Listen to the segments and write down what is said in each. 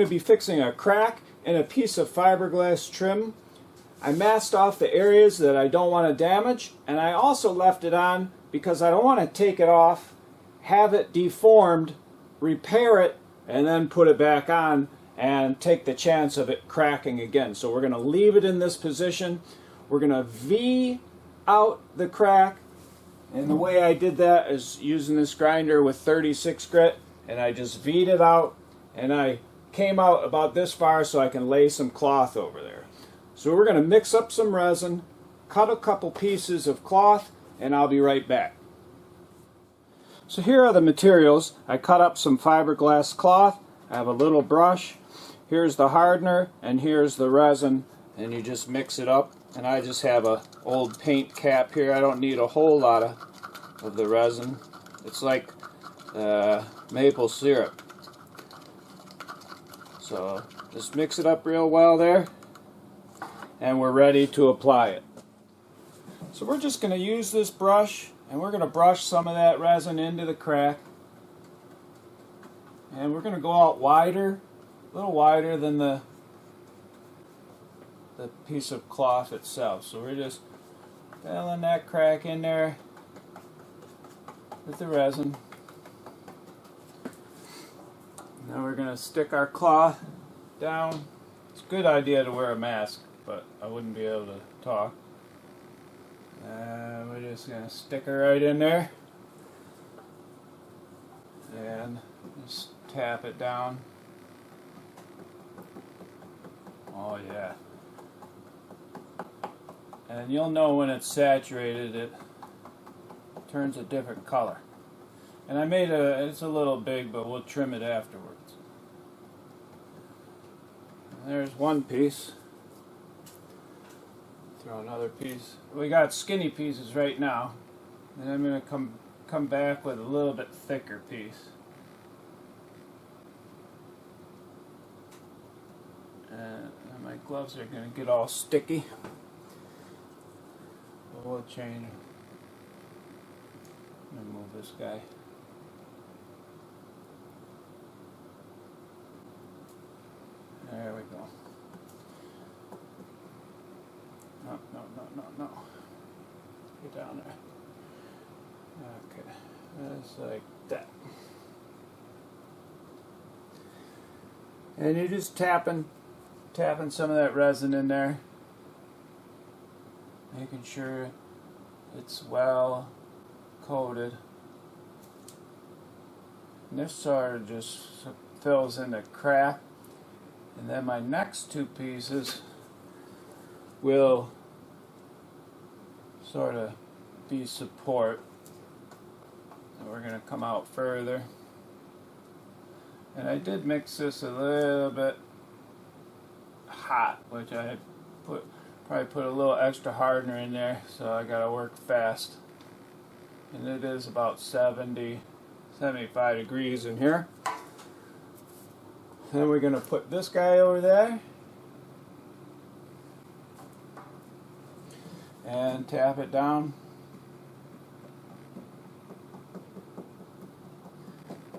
going to be fixing a crack in a piece of fiberglass trim. I masked off the areas that I don't want to damage, and I also left it on because I don't want to take it off, have it deformed, repair it, and then put it back on and take the chance of it cracking again. So we're going to leave it in this position. We're going to V out the crack, and the way I did that is using this grinder with 36 grit, and I just V'd it out, and I came out about this far so I can lay some cloth over there. So we're going to mix up some resin, cut a couple pieces of cloth, and I'll be right back. So here are the materials. I cut up some fiberglass cloth. I have a little brush. Here's the hardener, and here's the resin, and you just mix it up. And I just have a old paint cap here. I don't need a whole lot of the resin. It's like maple syrup. So just mix it up real well there, and we're ready to apply it. So we're just going to use this brush, and we're going to brush some of that resin into the crack, and we're going to go out wider, a little wider than the piece of cloth itself. So we're just filling that crack in there with the resin. Now we're going to stick our cloth down. It's a good idea to wear a mask, but I wouldn't be able to talk. And we're just going to stick her right in there and just tap it down. Oh yeah. And you'll know when it's saturated, it turns a different color. And I made it's a little big, but we'll trim it afterwards. And there's one piece. Throw another piece. We got skinny pieces right now, and I'm going to come back with a little bit thicker piece. And my gloves are going to get all sticky. But we'll change. Let me move this guy. There we go. No. Get down there. Okay. Just like that. And you're just tapping some of that resin in there. Making sure it's well coated. And this sort of just fills in the crack. And then my next two pieces will sort of be support. And we're going to come out further. And I did mix this a little bit hot, which I had probably put a little extra hardener in there, so I got to work fast. And it is about 75 degrees in here. Then we're going to put this guy over there and tap it down.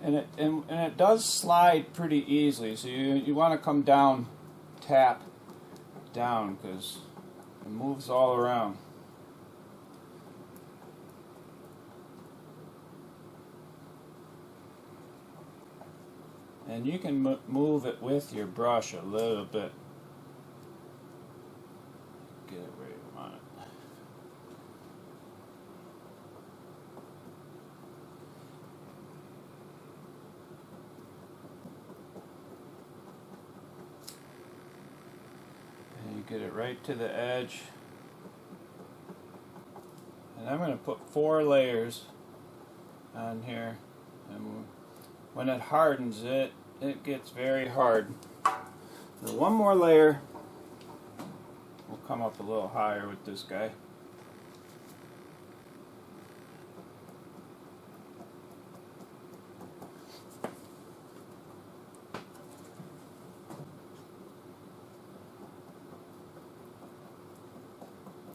And it does slide pretty easily, so you want to come down, tap down, because it moves all around. And you can move it with your brush a little bit. Get it where you want it. And you get it right to the edge. And I'm going to put 4 layers on here. And when it hardens, it gets very hard. So one more layer. We'll come up a little higher with this guy.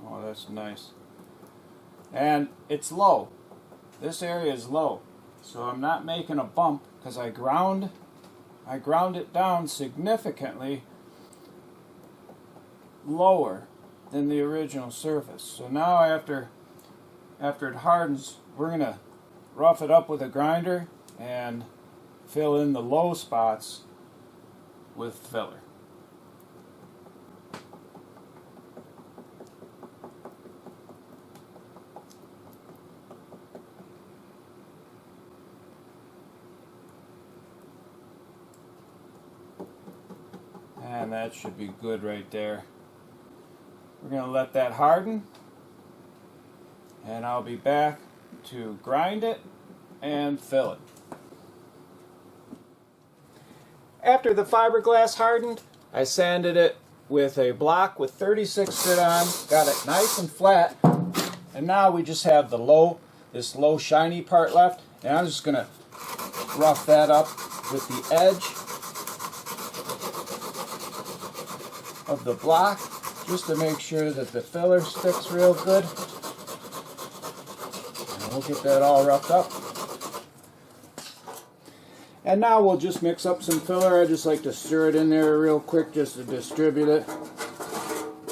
Oh, that's nice. And it's low. This area is low. So I'm not making a bump because I ground I ground it down significantly lower than the original surface. So now after it hardens, we're going to rough it up with a grinder and fill in the low spots with filler. And that should be good right there. We're going to let that harden, and I'll be back to grind it and fill it. After the fiberglass hardened, I sanded it with a block with 36 grit on, got it nice and flat, and now we just have this low shiny part left, and I'm just going to rough that up with the edge of the block just to make sure that the filler sticks real good. And we'll get that all roughed up. And now we'll just mix up some filler. I just like to stir it in there real quick just to distribute it.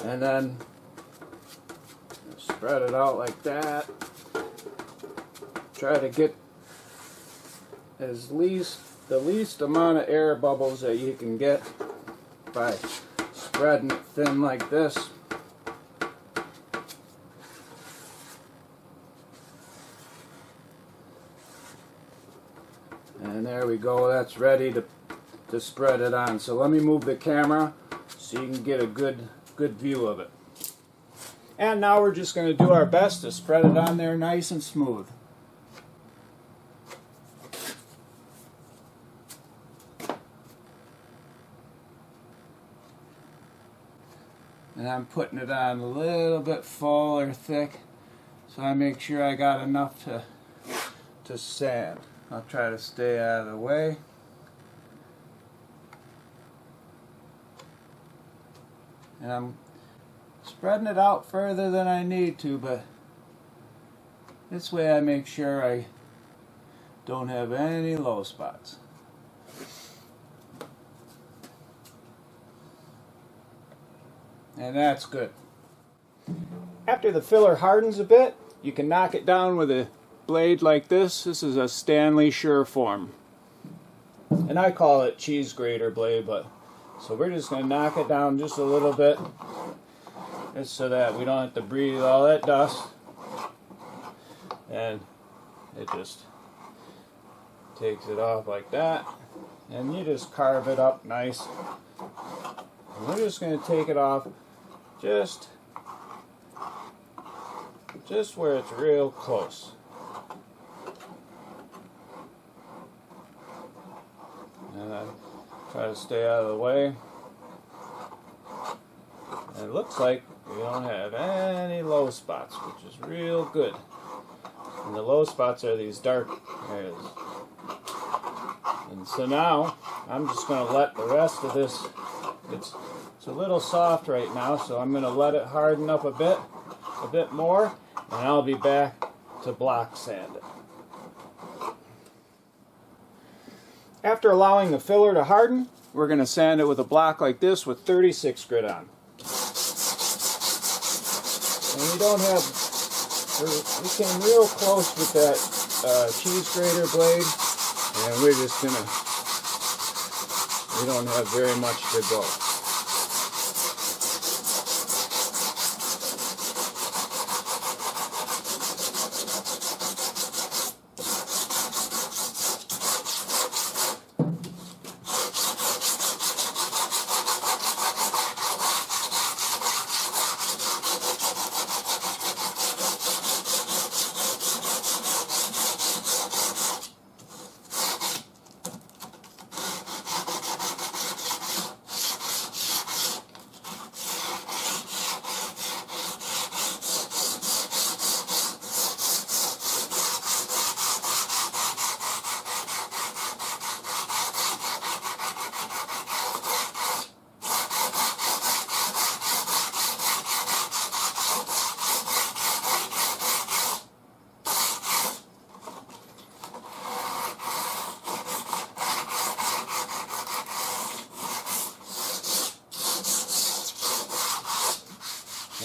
And then spread it out like that. Try to get the least amount of air bubbles that you can get by spreading it thin like this. And there we go, that's ready to spread it on. So let me move the camera so you can get a good view of it. And now we're just going to do our best to spread it on there nice and smooth. And I'm putting it on a little bit full or thick, so I make sure I got enough to sand. I'll try to stay out of the way. And I'm spreading it out further than I need to, but this way I make sure I don't have any low spots. And that's good. After the filler hardens a bit, you can knock it down with a blade like this. This is a Stanley Sureform. And I call it cheese grater blade, but so we're just going to knock it down just a little bit, just so that we don't have to breathe all that dust. And it just takes it off like that. And you just carve it up nice. And we're just going to take it off just where it's real close. And I try to stay out of the way. And it looks like we don't have any low spots, which is real good. And the low spots are these dark areas. And so now I'm just going to let the rest of this, it's a little soft right now, so I'm going to let it harden up a bit more, and I'll be back to block sand it. After allowing the filler to harden, we're going to sand it with a block like this with 36 grit on. And we came real close with that cheese grater blade, and we don't have very much to go.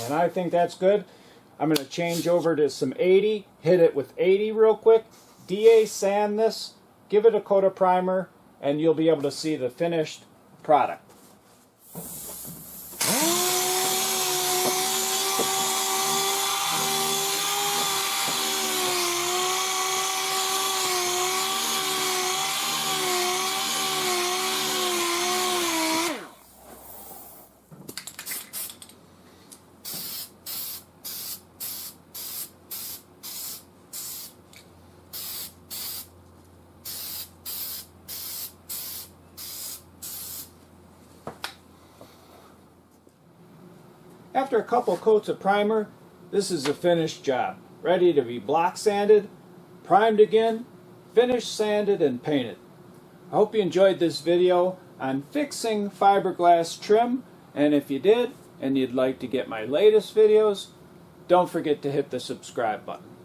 and I think that's good. I'm going to change over to some 80, hit it with 80 real quick, DA sand this, give it a coat of primer, and you'll be able to see the finished product. After a couple coats of primer, this is a finished job, ready to be block sanded, primed again, finished sanded, and painted. I hope you enjoyed this video on fixing fiberglass trim, and if you did, and you'd like to get my latest videos, don't forget to hit the subscribe button.